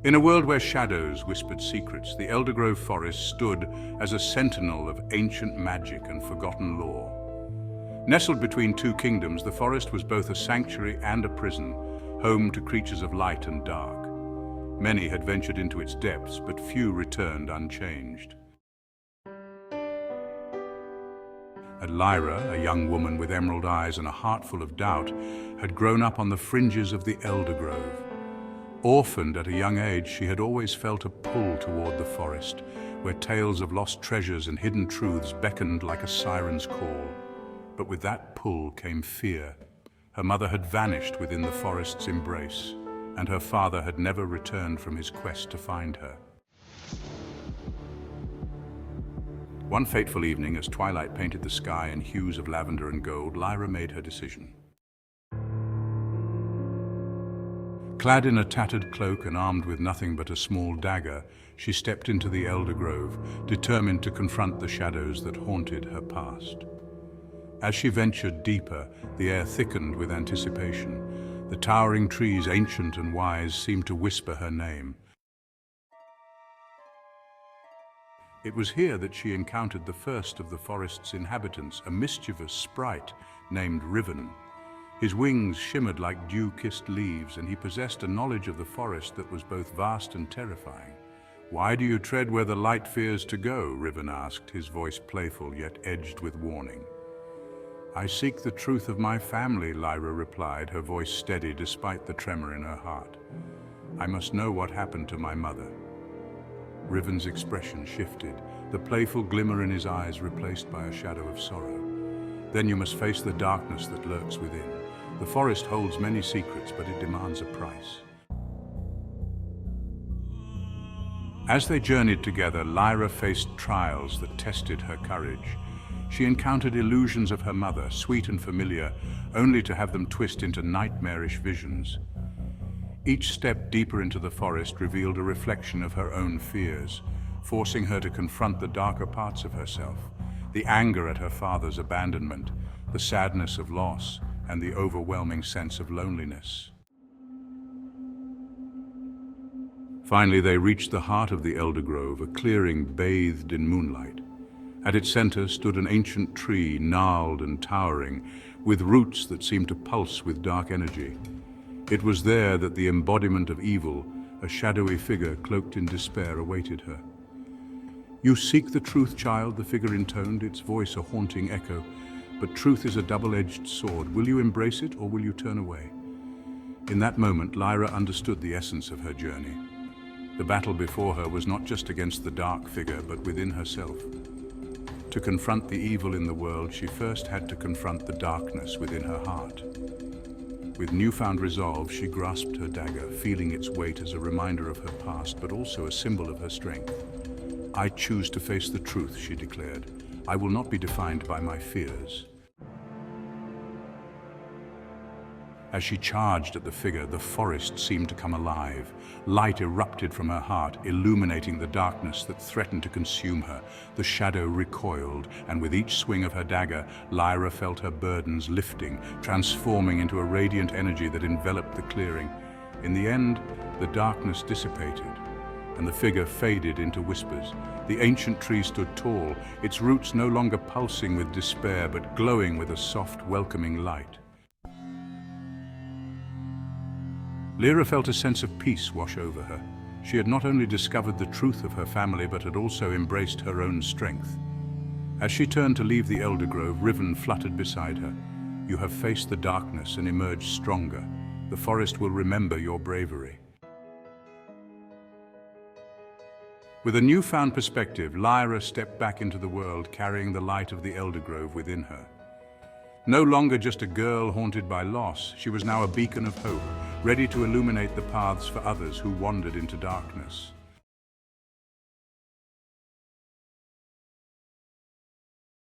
In a world where shadows whispered secrets, the Eldergrove forest stood as a sentinel of ancient magic and forgotten lore. Nestled between two kingdoms, the forest was both a sanctuary and a prison, home to creatures of light and dark. Many had ventured into its depths, but few returned unchanged. And Lyra, a young woman with emerald eyes and a heart full of doubt, had grown up on the fringes of the Eldergrove. Orphaned at a young age, she had always felt a pull toward the forest, where tales of lost treasures and hidden truths beckoned like a siren's call. But with that pull came fear. Her mother had vanished within the forest's embrace, and her father had never returned from his quest to find her. One fateful evening, as twilight painted the sky in hues of lavender and gold, Lyra made her decision. Clad in a tattered cloak and armed with nothing but a small dagger, she stepped into the Eldergrove, determined to confront the shadows that haunted her past. As she ventured deeper, the air thickened with anticipation. The towering trees, ancient and wise, seemed to whisper her name. It was here that she encountered the first of the forest's inhabitants, a mischievous sprite named Riven. His wings shimmered like dew-kissed leaves, and he possessed a knowledge of the forest that was both vast and terrifying. "Why do you tread where the light fears to go?" Riven asked, his voice playful yet edged with warning. "I seek the truth of my family," Lyra replied, her voice steady despite the tremor in her heart. "I must know what happened to my mother." Riven's expression shifted, the playful glimmer in his eyes replaced by a shadow of sorrow. "Then you must face the darkness that lurks within. The forest holds many secrets, but it demands a price." As they journeyed together, Lyra faced trials that tested her courage. She encountered illusions of her mother, sweet and familiar, only to have them twist into nightmarish visions. Each step deeper into the forest revealed a reflection of her own fears, forcing her to confront the darker parts of herself, the anger at her father's abandonment, the sadness of loss, and the overwhelming sense of loneliness. Finally, they reached the heart of the Eldergrove, a clearing bathed in moonlight. At its center stood an ancient tree, gnarled and towering, with roots that seemed to pulse with dark energy. It was there that the embodiment of evil, a shadowy figure cloaked in despair, awaited her. "You seek the truth, child," the figure intoned, its voice a haunting echo. "But truth is a double-edged sword. Will you embrace it, or will you turn away?" In that moment, Lyra understood the essence of her journey. The battle before her was not just against the dark figure, but within herself. To confront the evil in the world, she first had to confront the darkness within her heart. With newfound resolve, she grasped her dagger, feeling its weight as a reminder of her past, but also a symbol of her strength. "I choose to face the truth," she declared. "I will not be defined by my fears." As she charged at the figure, the forest seemed to come alive. Light erupted from her heart, illuminating the darkness that threatened to consume her. The shadow recoiled, and with each swing of her dagger, Lyra felt her burdens lifting, transforming into a radiant energy that enveloped the clearing. In the end, the darkness dissipated, and the figure faded into whispers. The ancient tree stood tall, its roots no longer pulsing with despair, but glowing with a soft, welcoming light. Lyra felt a sense of peace wash over her. She had not only discovered the truth of her family, but had also embraced her own strength. As she turned to leave the Eldergrove, Riven fluttered beside her. "You have faced the darkness and emerged stronger. The forest will remember your bravery." With a newfound perspective, Lyra stepped back into the world, carrying the light of the Eldergrove within her. No longer just a girl haunted by loss, she was now a beacon of hope, ready to illuminate the paths for others who wandered into darkness.